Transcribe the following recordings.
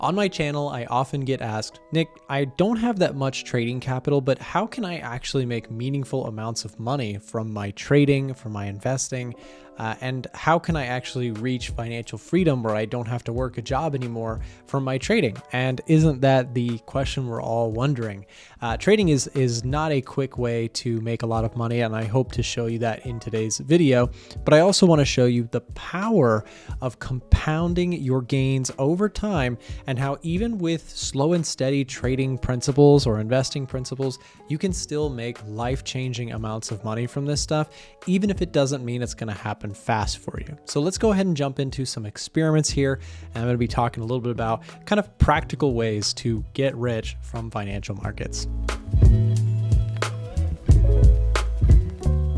On my channel, I often get asked, Nick, I don't have that much trading capital, but how can I actually make meaningful amounts of money from my trading, from my investing, and how can I actually reach financial freedom where I don't have to work a job anymore from my trading? And isn't that the question we're all wondering? Trading is not a quick way to make a lot of money, and I hope to show you that in today's video. But I also want to show you the power of compounding your gains over time, and how even with slow and steady trading principles or investing principles, you can still make life-changing amounts of money from this stuff, even if it doesn't mean it's going to happen fast for you. So let's go ahead and jump into some experiments here. And I'm going to be talking a little bit about kind of practical ways to get rich from financial markets.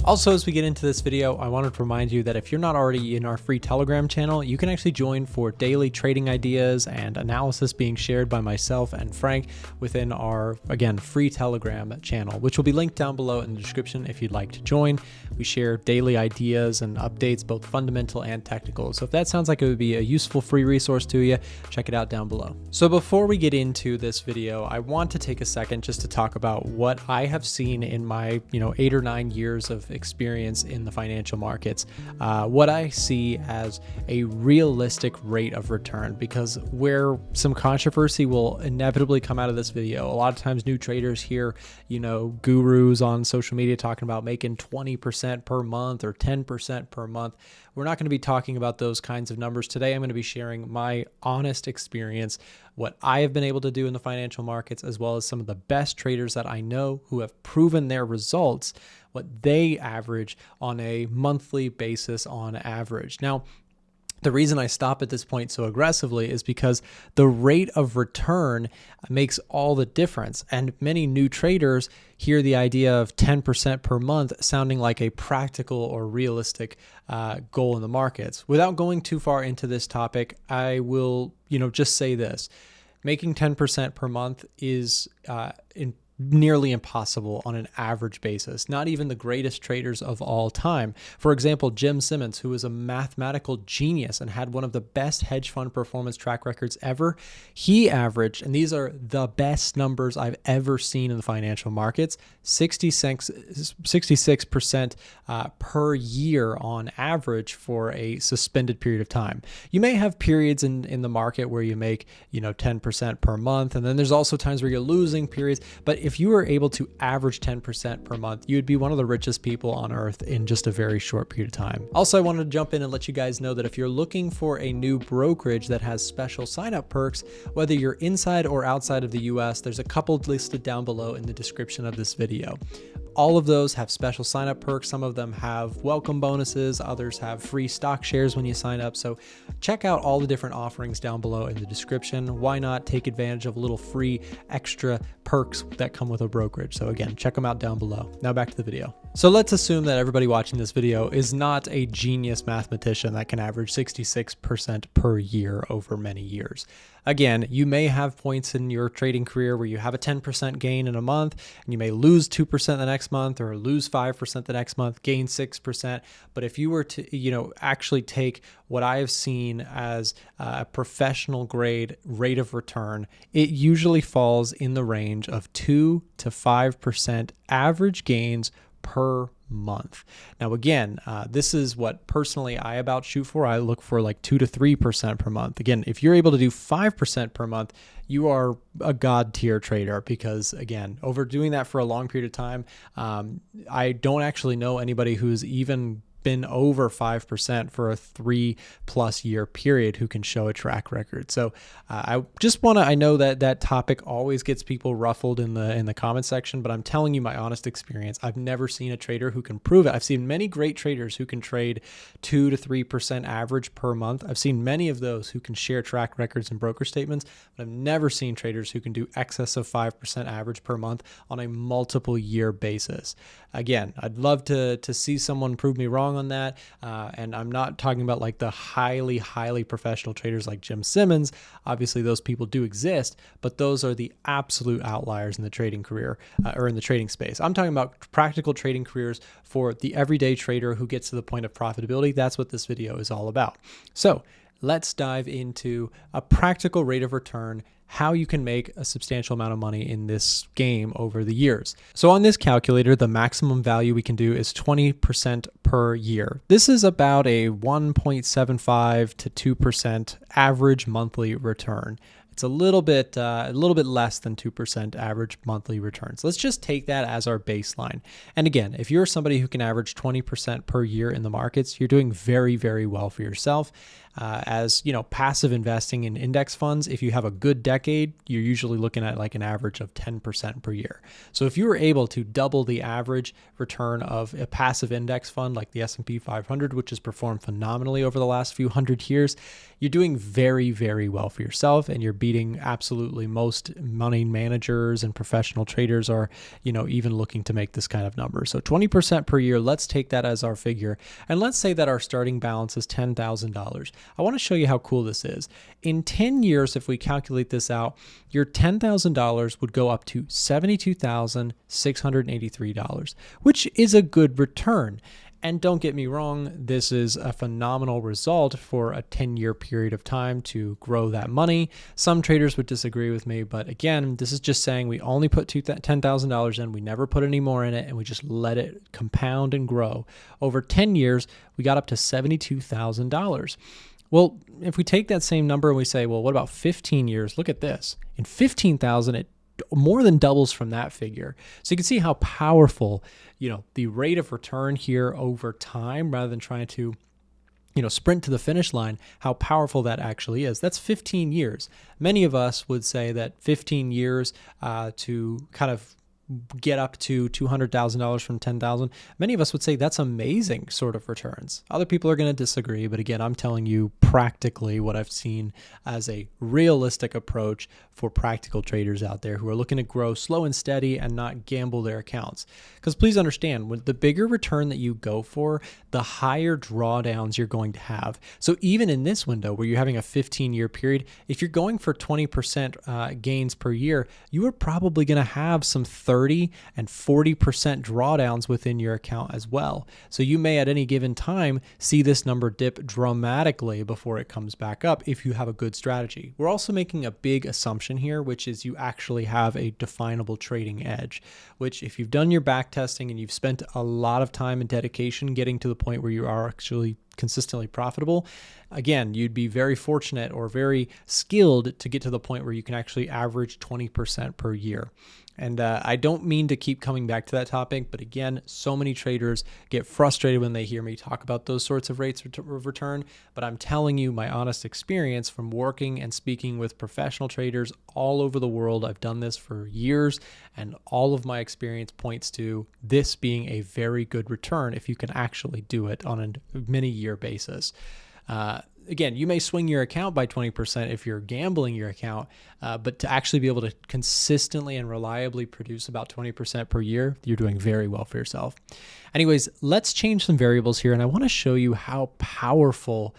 Also, as we get into this video, I wanted to remind you that if you're not already in our free Telegram channel, you can actually join for daily trading ideas and analysis being shared by myself and Frank within our, again, free Telegram channel, which will be linked down below in the description if you'd like to join. We share daily ideas and updates, both fundamental and technical. So if that sounds like it would be a useful free resource to you, check it out down below. So before we get into this video, I want to take a second just to talk about what I have seen in my 8 or 9 years of experience in the financial markets, what I see as a realistic rate of return, because where some controversy will inevitably come out of this video, a lot of times new traders hear, gurus on social media talking about making 20% per month or 10% per month. We're not going to be talking about those kinds of numbers today. I'm going to be sharing my honest experience, what I have been able to do in the financial markets, as well as some of the best traders that I know who have proven their results, what they average on a monthly basis on average. Now, the reason I stop at this point so aggressively is because the rate of return makes all the difference. And many new traders hear the idea of 10% per month sounding like a practical or realistic goal in the markets. Without going too far into this topic, I will, just say this. Making 10% per month is nearly impossible on an average basis. Not even the greatest traders of all time. For example, Jim Simmons, who is a mathematical genius and had one of the best hedge fund performance track records ever, he averaged, and these are the best numbers I've ever seen in the financial markets, 66% per year on average for a suspended period of time. You may have periods in the market where you make 10% per month, and then there's also times where you're losing periods, but if you were able to average 10% per month, you would be one of the richest people on earth in just a very short period of time. Also, I wanted to jump in and let you guys know that if you're looking for a new brokerage that has special sign-up perks, whether you're inside or outside of the US, there's a couple listed down below in the description of this video. All of those have special sign-up perks. Some of them have welcome bonuses. Others have free stock shares when you sign up. So check out all the different offerings down below in the description. Why not take advantage of a little free extra perks that come with a brokerage? So again, check them out down below. Now back to the video. So let's assume that everybody watching this video is not a genius mathematician that can average 66% per year over many years. Again, you may have points in your trading career where you have a 10% gain in a month, and you may lose 2% the next month, or lose 5% the next month, gain 6%. But if you were to, actually take what I have seen as a professional grade rate of return, it usually falls in the range of 2 to 5% average gains per month. Now, again, this is what personally I about shoot for. I look for like 2 to 3% per month. Again, if you're able to do 5% per month, you are a god tier trader, because again, over doing that for a long period of time, I don't actually know anybody who's even been over 5% for a 3+ year period who can show a track record. So I know that topic always gets people ruffled in the comment section, but I'm telling you my honest experience. I've never seen a trader who can prove it. I've seen many great traders who can trade 2 to 3% average per month. I've seen many of those who can share track records and broker statements, but I've never seen traders who can do excess of 5% average per month on a multiple year basis. Again, I'd love to see someone prove me wrong on that. And I'm not talking about like the highly professional traders like Jim Simmons. Obviously, those people do exist, but those are the absolute outliers in the trading career or in the trading space. I'm talking about practical trading careers for the everyday trader who gets to the point of profitability. That's what this video is all about. So let's dive into a practical rate of return, how you can make a substantial amount of money in this game over the years. So on this calculator, the maximum value we can do is 20% per year. This is about a 1.75 to 2% average monthly return. It's a little bit less than 2% average monthly returns. Let's just take that as our baseline. And again, if you're somebody who can average 20% per year in the markets, you're doing very, very well for yourself. As you know, passive investing in index funds, if you have a good decade, you're usually looking at like an average of 10% per year. So if you were able to double the average return of a passive index fund like the S&P 500, which has performed phenomenally over the last few hundred years, you're doing very, very well for yourself, and you're beating absolutely most money managers and professional traders are, even looking to make this kind of number. So 20% per year, let's take that as our figure. And let's say that our starting balance is $10,000. I want to show you how cool this is. In 10 years, if we calculate this out, your $10,000 would go up to $72,683, which is a good return. And don't get me wrong, this is a phenomenal result for a 10-year period of time to grow that money. Some traders would disagree with me, but again, this is just saying we only put $10,000 in, we never put any more in it, and we just let it compound and grow. Over 10 years, we got up to $72,000. Well, if we take that same number and we say, well, what about 15 years? Look at this. In 15,000, it more than doubles from that figure. So you can see how powerful, the rate of return here over time, rather than trying to, sprint to the finish line, how powerful that actually is. That's 15 years. Many of us would say that 15 years to kind of get up to $200,000 from 10,000. Many of us would say that's amazing sort of returns. Other people are going to disagree, but again, I'm telling you practically what I've seen as a realistic approach for practical traders out there who are looking to grow slow and steady and not gamble their accounts. Because please understand, with the bigger return that you go for, the higher drawdowns you're going to have. So even in this window where you're having a 15-year period, if you're going for 20% gains per year, you are probably going to have some 30 and 40% drawdowns within your account as well. So you may at any given time see this number dip dramatically before it comes back up if you have a good strategy. We're also making a big assumption here, which is you actually have a definable trading edge, which if you've done your back testing and you've spent a lot of time and dedication getting to the point where you are actually consistently profitable, again, you'd be very fortunate or very skilled to get to the point where you can actually average 20% per year. And I don't mean to keep coming back to that topic, but again, so many traders get frustrated when they hear me talk about those sorts of rates of return. But I'm telling you my honest experience from working and speaking with professional traders all over the world. I've done this for years, and all of my experience points to this being a very good return if you can actually do it on a many-year basis. Again, you may swing your account by 20% if you're gambling your account, but to actually be able to consistently and reliably produce about 20% per year, you're doing very well for yourself. Anyways, let's change some variables here, and I want to show you how powerful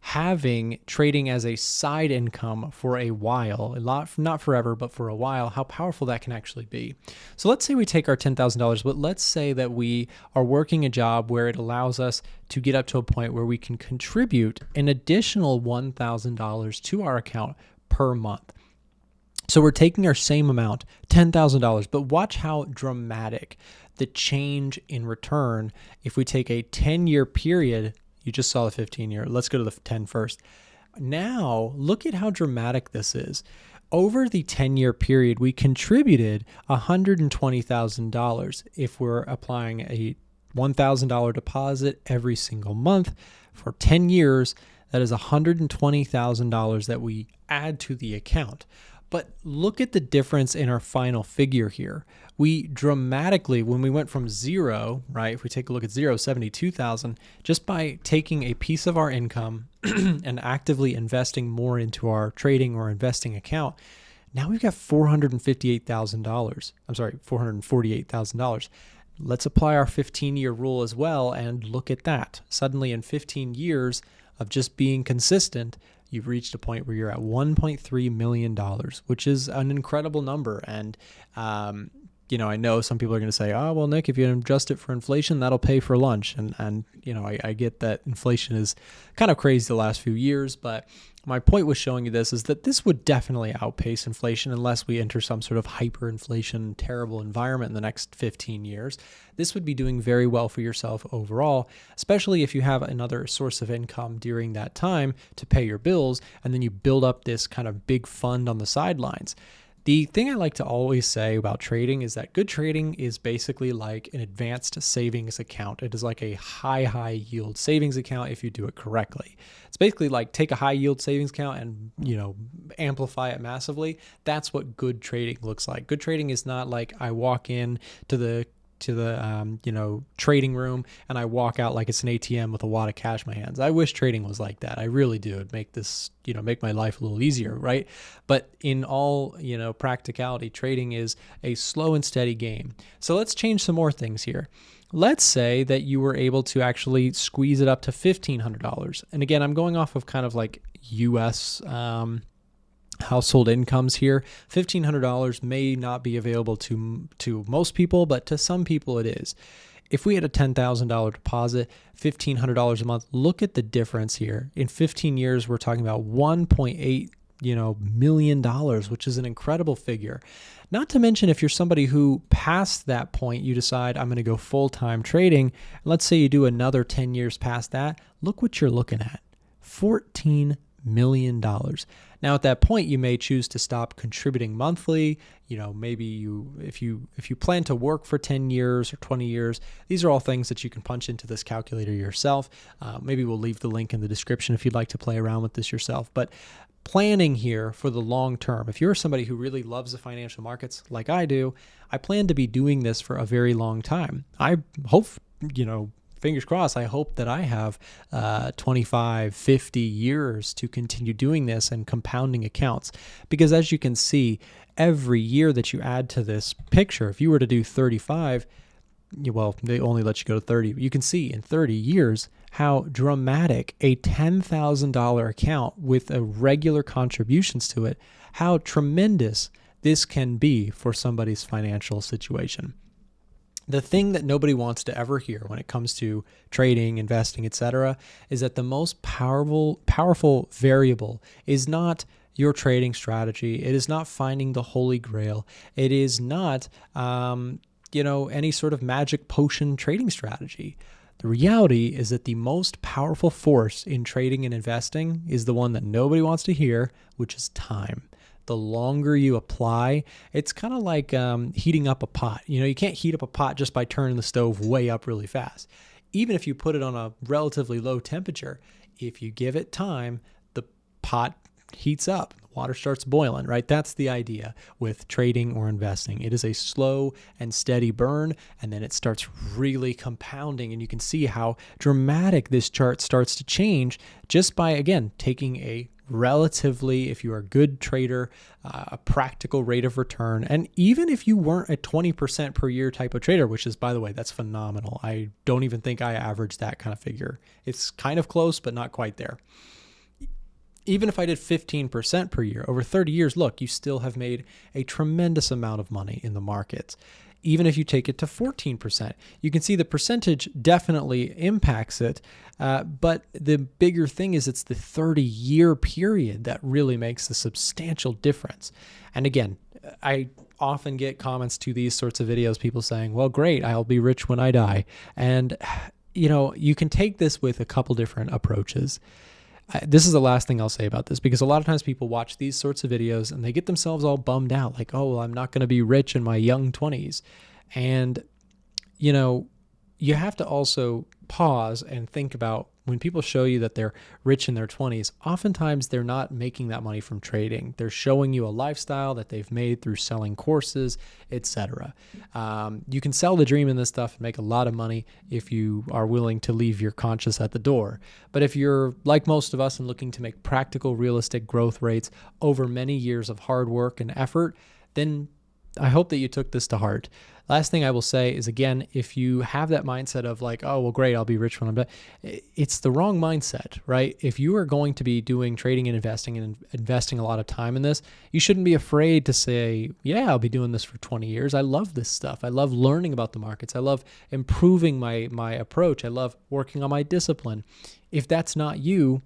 having trading as a side income for a while, not forever, but for a while, how powerful that can actually be. So let's say we take our $10,000, but let's say that we are working a job where it allows us to get up to a point where we can contribute an additional $1,000 to our account per month. So we're taking our same amount, $10,000, but watch how dramatic the change in return if we take a 10-year period. You just saw the 15-year. Let's go to the 10 first. Now, look at how dramatic this is. Over the 10-year period, we contributed $120,000 if we're applying a $1,000 deposit every single month for 10 years. That is $120,000 that we add to the account. But look at the difference in our final figure here. We dramatically, when we went from zero, right, if we take a look at zero, 72,000, just by taking a piece of our income and actively investing more into our trading or investing account, now we've got $458,000. I'm sorry, $448,000. Let's apply our 15-year rule as well and look at that. Suddenly in 15 years of just being consistent, you've reached a point where you're at $1.3 million, which is an incredible number. And, I know some people are going to say, oh, well, Nick, if you adjust it for inflation, that'll pay for lunch. And I get that inflation is kind of crazy the last few years, but my point with showing you this is that this would definitely outpace inflation unless we enter some sort of hyperinflation, terrible environment in the next 15 years. This would be doing very well for yourself overall, especially if you have another source of income during that time to pay your bills, and then you build up this kind of big fund on the sidelines. The thing I like to always say about trading is that good trading is basically like an advanced savings account. It is like a high yield savings account if you do it correctly. It's basically like take a high yield savings account and, amplify it massively. That's what good trading looks like. Good trading is not like I walk in to the trading room and I walk out like it's an ATM with a wad of cash in my hands. I wish trading was like that. I really do. It'd make this, make my life a little easier, right? But in all, practicality, trading is a slow and steady game. So let's change some more things here. Let's say that you were able to actually squeeze it up to $1,500. And again, I'm going off of kind of like US household incomes here. $1,500 may not be available to most people, but to some people it is. If we had a $10,000 deposit, $1,500 a month, look at the difference here. In 15 years, we're talking about $1.8 million, which is an incredible figure. Not to mention if you're somebody who past that point, you decide I'm going to go full-time trading. Let's say you do another 10 years past that. Look what you're looking at. $14 million. Now at that point, you may choose to stop contributing monthly. Maybe if you plan to work for 10 years or 20 years, these are all things that you can punch into this calculator yourself. Maybe we'll leave the link in the description if you'd like to play around with this yourself. But planning here for the long term, if you're somebody who really loves the financial markets like I do, I plan to be doing this for a very long time. I hope, fingers crossed, I hope that I have 25, 50 years to continue doing this and compounding accounts. Because as you can see, every year that you add to this picture, if you were to do 35, well, they only let you go to 30. You can see in 30 years how dramatic a $10,000 account with a regular contributions to it, how tremendous this can be for somebody's financial situation. The thing that nobody wants to ever hear when it comes to trading, investing, etc., is that the most powerful variable is not your trading strategy. It is not finding the holy grail. It is not, any sort of magic potion trading strategy. The reality is that the most powerful force in trading and investing is the one that nobody wants to hear, which is time. The longer you apply, it's kind of like heating up a pot. You can't heat up a pot just by turning the stove way up really fast. Even if you put it on a relatively low temperature, if you give it time, the pot heats up. The water starts boiling, right? That's the idea with trading or investing. It is a slow and steady burn, and then it starts really compounding, and you can see how dramatic this chart starts to change just by, again, taking a relatively, if you are a good trader, a practical rate of return. And even if you weren't a 20% per year type of trader, which is, by the way, that's phenomenal. I don't even think I average that kind of figure. It's kind of close, but not quite there. Even if I did 15% per year over 30 years, look, you still have made a tremendous amount of money in the markets. Even if you take it to 14%, you can see the percentage definitely impacts it. But the bigger thing is it's the 30-year period that really makes a substantial difference. And again, I often get comments to these sorts of videos, people saying, well, great, I'll be rich when I die. And, you can take this with a couple different approaches. This is the last thing I'll say about this, because a lot of times people watch these sorts of videos and they get themselves all bummed out, like, oh, well, I'm not going to be rich in my young 20s. And, you have to also pause and think about when people show you that they're rich in their 20s, oftentimes they're not making that money from trading. They're showing you a lifestyle that they've made through selling courses, etc. You can sell the dream in this stuff and make a lot of money if you are willing to leave your conscience at the door. But if you're like most of us and looking to make practical, realistic growth rates over many years of hard work and effort, then I hope that you took this to heart. Last thing I will say is, again, if you have that mindset of like, oh, well, great, I'll be rich when I'm done, it's the wrong mindset, right? If you are going to be doing trading and investing a lot of time in this, you shouldn't be afraid to say, yeah, I'll be doing this for 20 years. I love this stuff. I love learning about the markets. I love improving my approach. I love working on my discipline. If that's not you,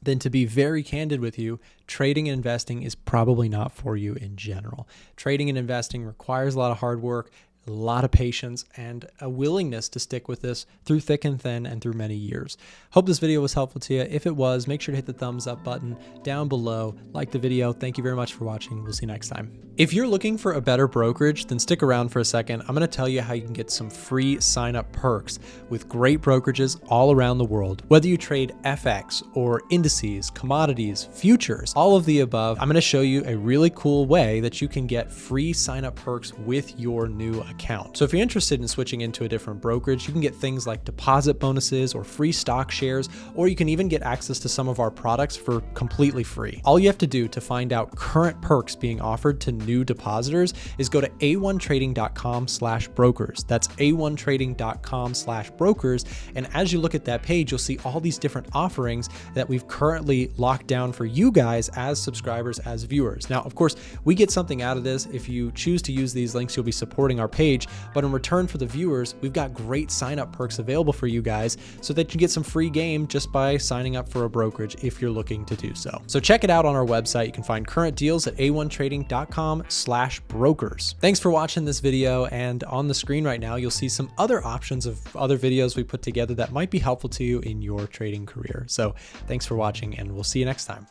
then to be very candid with you, trading and investing is probably not for you in general. Trading and investing requires a lot of hard work, a lot of patience, and a willingness to stick with this through thick and thin and through many years. Hope this video was helpful to you. If it was, make sure to hit the thumbs up button down below. Like the video. Thank you very much for watching. We'll see you next time. If you're looking for a better brokerage, then stick around for a second. I'm going to tell you how you can get some free sign-up perks with great brokerages all around the world. Whether you trade FX or indices, commodities, futures, all of the above, I'm going to show you a really cool way that you can get free sign-up perks with your new account. So if you're interested in switching into a different brokerage, you can get things like deposit bonuses or free stock shares, or you can even get access to some of our products for completely free. All you have to do to find out current perks being offered to new depositors is go to a1trading.com/brokers. That's a1trading.com/brokers. And as you look at that page, you'll see all these different offerings that we've currently locked down for you guys as subscribers, as viewers. Now, of course, we get something out of this. If you choose to use these links, you'll be supporting our page. But in return for the viewers, we've got great sign-up perks available for you guys so that you get some free game just by signing up for a brokerage if you're looking to do so. So check it out on our website. You can find current deals at a1trading.com/brokers. Thanks for watching this video, and on the screen right now, you'll see some other options of other videos we put together that might be helpful to you in your trading career. So thanks for watching, and we'll see you next time.